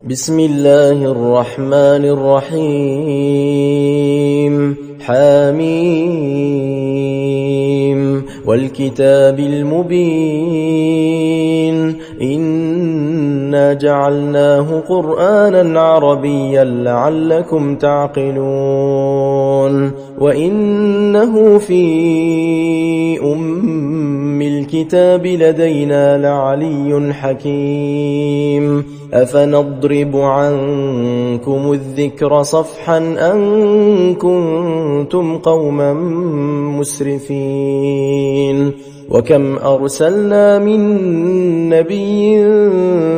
بسم الله الرحمن الرحيم حميم والكتاب المبين إنا جعلناه قرآنا عربيا لعلكم تعقلون وإنه في الكتاب لدينا لعلي حكيم أفنضرب عنكم الذكر صفحا أن كنتم قوما مسرفين وكم أرسلنا من نبي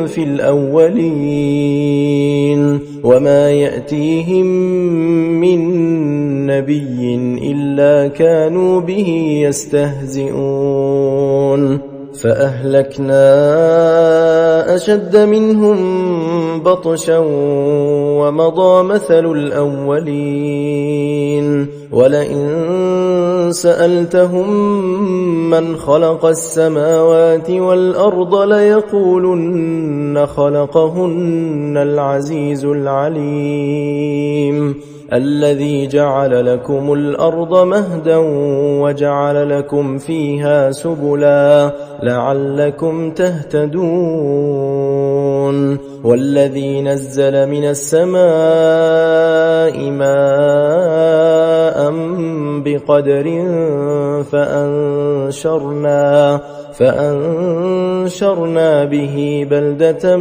في الأولين وما يأتيهم من نبي إلا كانوا به يستهزئون فأهلكنا أشد منهم بطشا ومضى مثل الأولين ولئن سألتهم من خلق السماوات والأرض ليقولن خلقهن العزيز العليم الذي جعل لكم الأرض مهدا وجعل لكم فيها سبلا لعلكم تهتدون والذي نزل من السماء ماء بقدر فأنشرنا به بلدة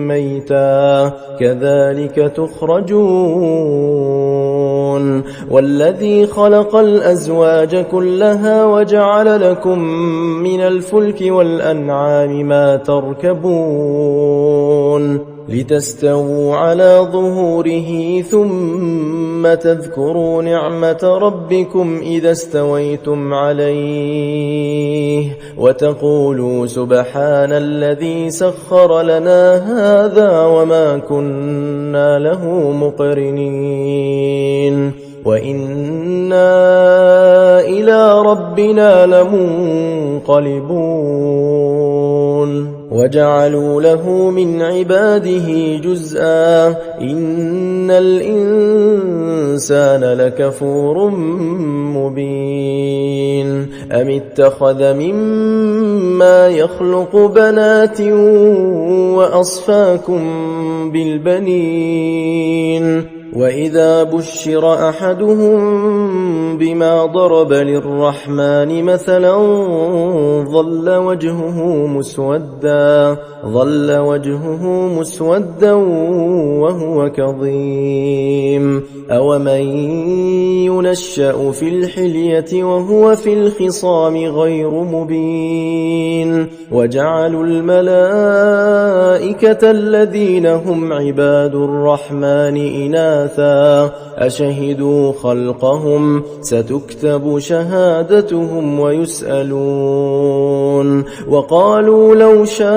ميتا كذلك تخرجون والذي خلق الأزواج كلها وجعل لكم من الفلك والأنعام ما تركبون لتستووا على ظهوره ثم تذكروا نعمة ربكم إذا استويتم عليه وتقولوا سبحان الذي سخر لنا هذا وما كنا له مقرنين وإنا إلى ربنا لمنقلبون وجعلوا له من عباده جزءا إن الإنسان لكفور مبين أم اتخذ مما يخلق بنات وأصفاكم بالبنين وإذا بشر أحدهم بما ضرب للرحمن مثلا ظل وجهه مسودا وهو كظيم أومن ينشأ في الحلية وهو في الخصام غير مبين وجعلوا الملائكة الذين هم عباد الرحمن إناثا أشهدوا خلقهم ستكتب شهادتهم ويسألون وقالوا لو شاء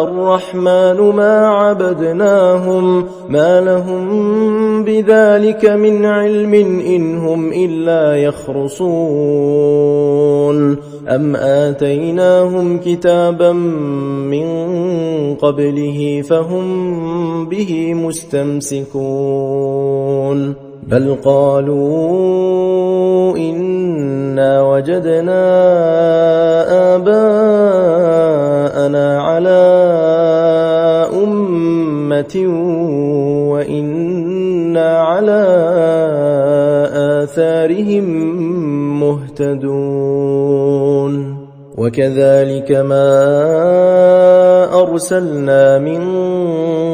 الرحمن ما عبدناهم ما لهم بذلك من علم إن هم إلا يخرصون أم آتيناهم كتابا من قبله فهم به مستمسكون بل قالوا إنا وجدنا آباءنا على أمة وإنا على آثارهم مهتدون وكذلك ما أرسلنا من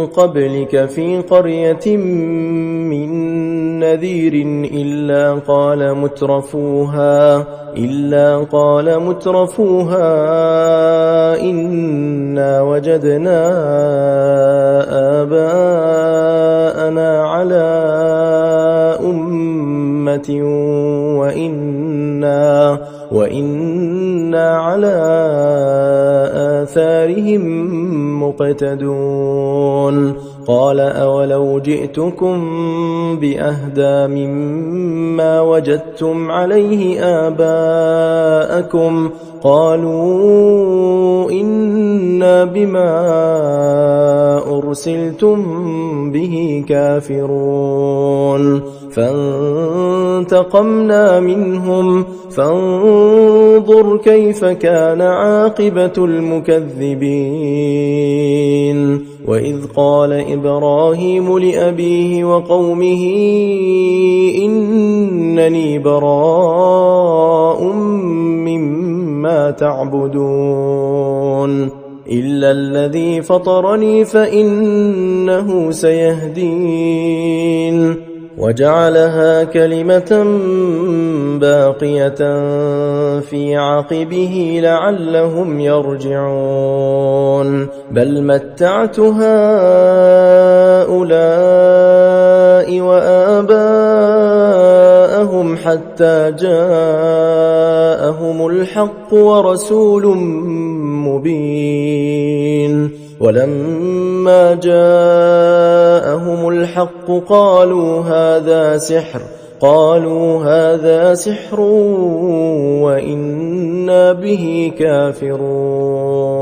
قبلك في قرية من نذير إلا قال مترفوها إنا وجدنا آباءنا على أمة وإنا على آثارهم مقتدون قال أولو جئتكم بأهدى مما وجدتم عليه آباءكم قالوا إنا بما أرسلتم به كافرون فانتقمنا منهم فانظر كيف كان عاقبة المكذبين وإذ قال إبراهيم لأبيه وقومه إنني براء مما تعبدون إلا الذي فطرني فإنه سيهدين وجعلها كلمة باقية في عقبه لعلهم يرجعون بل متعت هؤلاء وآباءهم حتى جاءهم الحق ورسول مبين ولما جاءهم الحق قالوا هذا سحر وإنا به كافرون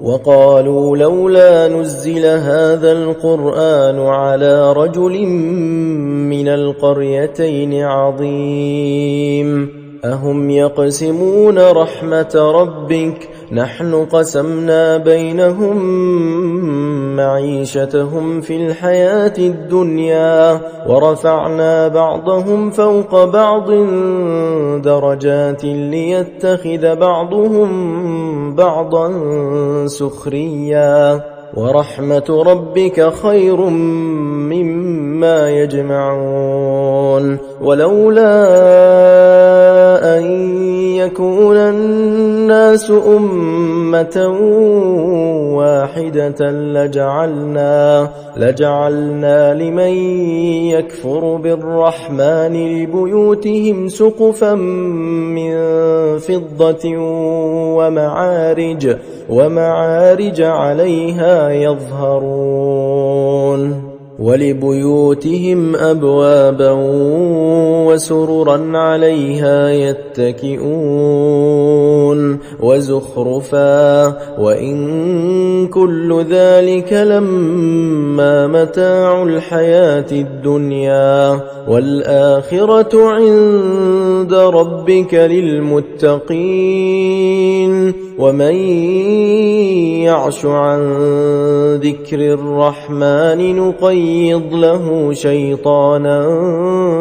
وقالوا لولا نزل هذا القرآن على رجل من القريتين عظيم أهم يقسمون رحمة ربك نحن قسمنا بينهم معيشتهم في الحياة الدنيا ورفعنا بعضهم فوق بعض درجات ليتخذ بعضهم بعضا سخريا ورحمة ربك خير مما يجمعون ولولا أن يكون الناس أمة واحدة لجعلنا لمن يكفر بالرحمن لبيوتهم سقفا من فضة ومعارج عليها يظهرون ولبيوتهم أبوابا وسررا عليها يتكئون وزخرفا وإن كل ذلك لما متاع الحياة الدنيا والآخرة عند ربك للمتقين ومن يعش عن ذكر الرحمن نقيض له شيطانا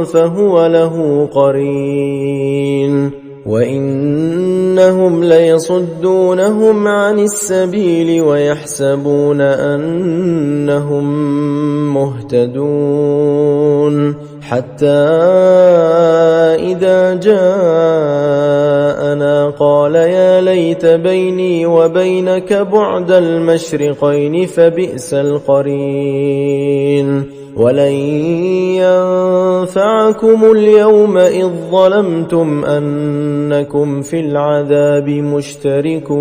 فهو له قرين وإنهم ليصدونهم عن السبيل ويحسبون أنهم مهتدون حتى إذا جاءنا قال يا ليت بيني وبينك بعد المشرقين فبئس القرين ولن ينفعكم اليوم إذ ظلمتم أنكم في العذاب مشتركون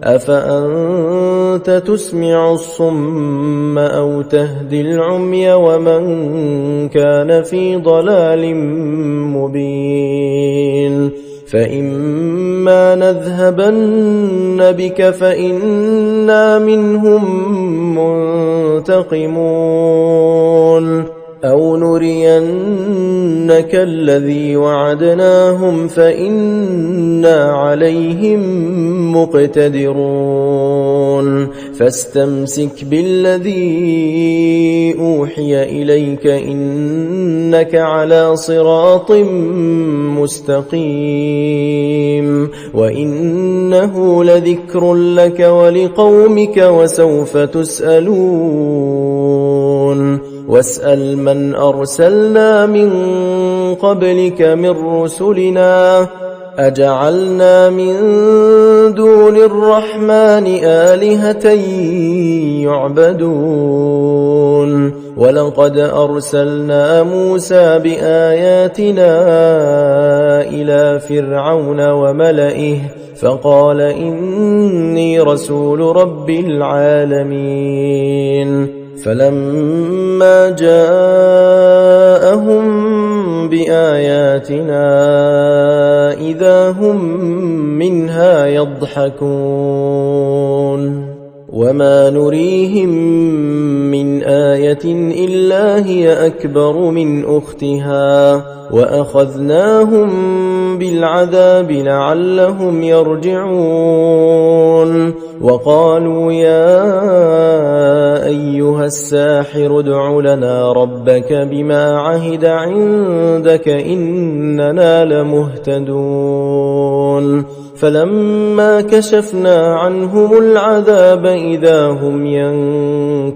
أفأنت تسمع الصم أو تهدي العمي ومن كان في ضلال مبين فإما نذهبن بك فإنا منهم منتقمون أو نرينك الذي وعدناهم فإنا عليهم مقتدرون فاستمسك بالذي أوحي إليك إنك على صراط مستقيم وإنه لذكر لك ولقومك وسوف تسألون واسأل من أرسلنا من قبلك من رسلنا أجعلنا من دون الرحمن آلهة يعبدون ولقد أرسلنا موسى بآياتنا إلى فرعون وملئه فقال إني رسول رب العالمين فلما جاءهم بآياتنا إذا هم منها يضحكون وما نريهم من آية إلا هي أكبر من أختها وأخذناهم بالعذاب لعلهم يرجعون وقالوا يا أيها الساحر ادع لنا ربك بما عهد عندك إننا لمهتدون فلما كشفنا عنهم العذاب إذا هم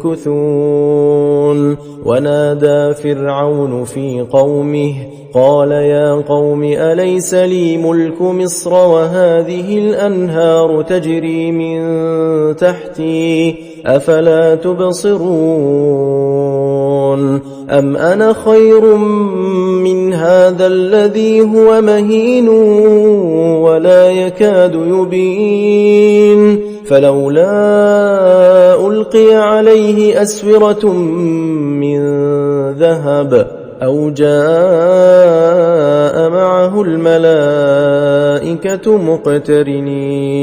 ينكثون ونادى فرعون في قومه قال يا قوم أليس لي ملك مصر وهذه الأنهار تجري من تحتي أفلا تبصرون أم أنا خير من هذا الذي هو مهين ولا يكاد يبين فلولا ألقي عليه أسورة من ذهب أو جاء معه الملائكة مقترنين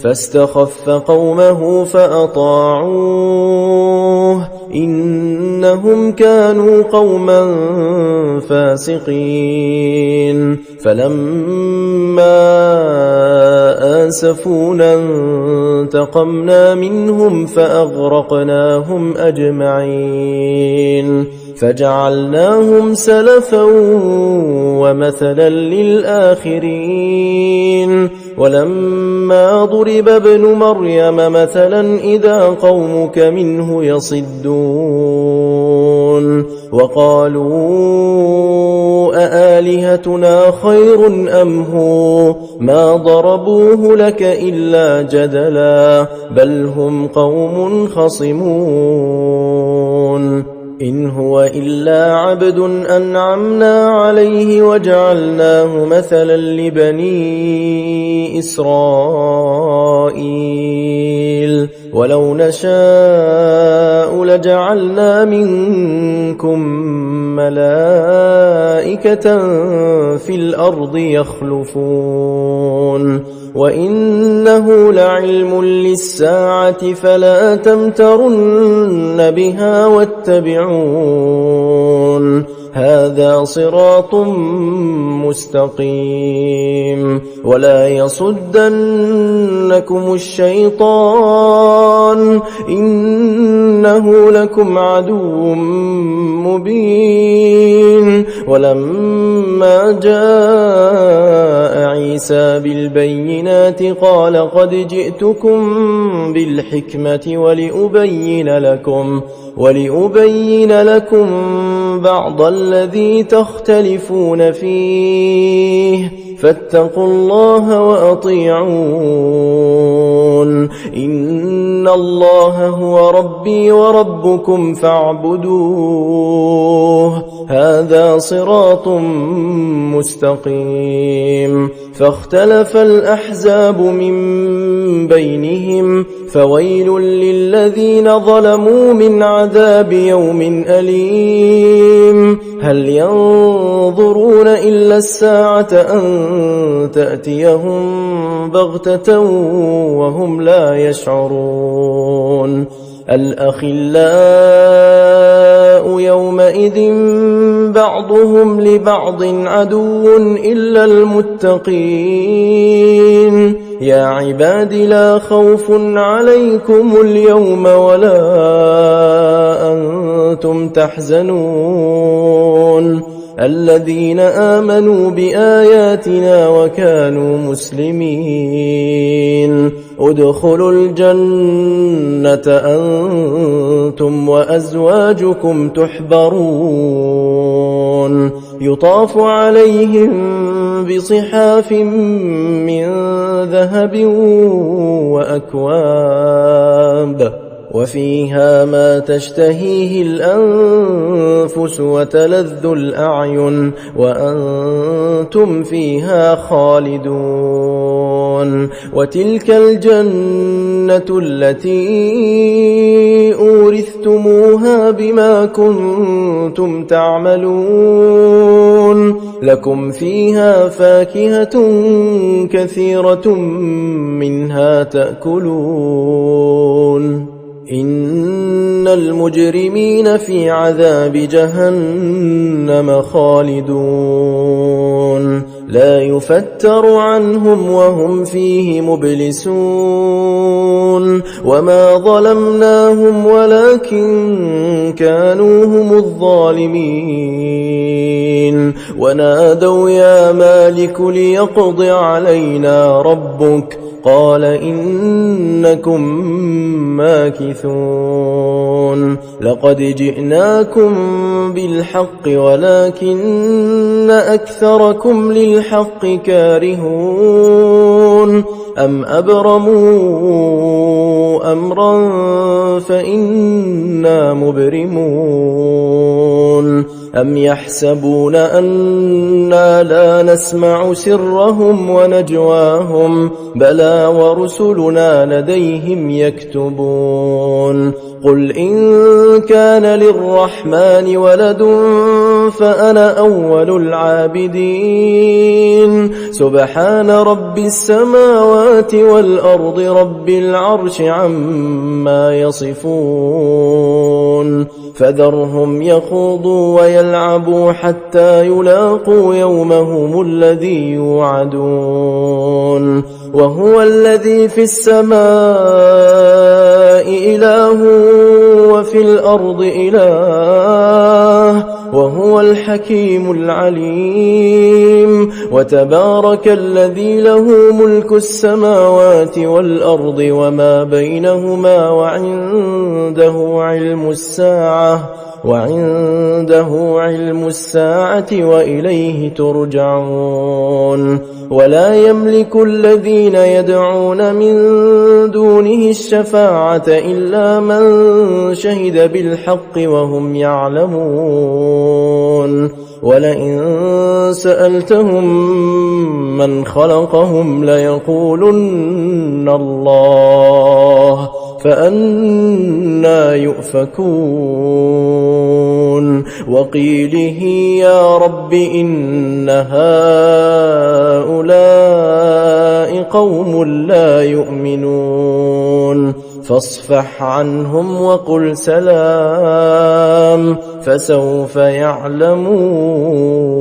فاستخف قومه فأطاعوه إنهم كانوا قوما فاسقين فلما آسفونا انتقمنا منهم فأغرقناهم أجمعين فجعلناهم سلفا ومثلا للآخرين ولما ضرب ابن مريم مثلا إذا قومك منه يصدون وقالوا أآلهتنا خير أم هو ما ضربوه لك إلا جدلا بل هم قوم خصمون إن هو إلا عبد أنعمنا عليه وجعلناه مثلا لبني إسرائيل ولو نشاء لجعلنا منكم ملائكة في الأرض يخلفون وإنه لعلم للساعة فلا تمترن بها واتبعون هذا صراط مستقيم ولا يصدنكم الشيطان إنه لكم عدو مبين ولما جاء عيسى بالبينات قال قد جئتكم بالحكمة ولأبين لكم بعض الذي تختلفون فيه فاتقوا الله وأطيعون إن الله هو ربي وربكم فاعبدوه هذا صراط مستقيم فاختلف الأحزاب من بينهم فويل للذين ظلموا من عذاب يوم أليم هل ينظرون إلا الساعة أن تأتيهم بغتة وهم لا يشعرون الأخلاء يومئذ بعضهم لبعض عدو إلا المتقين يا عباد لا خوف عليكم اليوم ولا أنتم تحزنون الذين آمنوا بآياتنا وكانوا مسلمين ادخلوا الجنة أنتم وأزواجكم تحبرون يطاف عليهم بصحاف من ذهب وأكواب وفيها ما تشتهيه الأنفس وتلذ الأعين وأنتم فيها خالدون وتلك الجنة التي أورثتموها بما كنتم تعملون لكم فيها فاكهة كثيرة منها تأكلون إن المجرمين في عذاب جهنم خالدون لا يفتر عنهم وهم فيه مبلسون وما ظلمناهم ولكن كانوا هم الظالمين ونادوا يا مالك ليقض علينا ربك قال إنكم ماكثون لقد جئناكم بالحق ولكن أكثركم للحق كارهون أم أبرموا أمرا فإنا مبرمون أم يحسبون أنا لا نسمع سرهم ونجواهم بلى ورسلنا لديهم يكتبون قل إن كان للرحمن ولد فأنا أول العابدين سبحان رب السماوات والأرض رب العرش عما يصفون فذرهم يخوضوا ويلعبوا حتى يلاقوا يومهم الذي يوعدون وهو الذي في السماء إله وفي الأرض إله وهو الحكيم العليم وتبارك الذي له ملك السماوات والأرض وما بينهما وعنده علم الساعة وإليه ترجعون ولا يملك الذين يدعون من دونه الشفاعة إلا من شهد بالحق وهم يعلمون ولئن سألتهم من خلقهم ليقولن الله فأنى يؤفكون وقيله يا رب إن هؤلاء قوم لا يؤمنون فاصفح عنهم وقل سلام فسوف يعلمون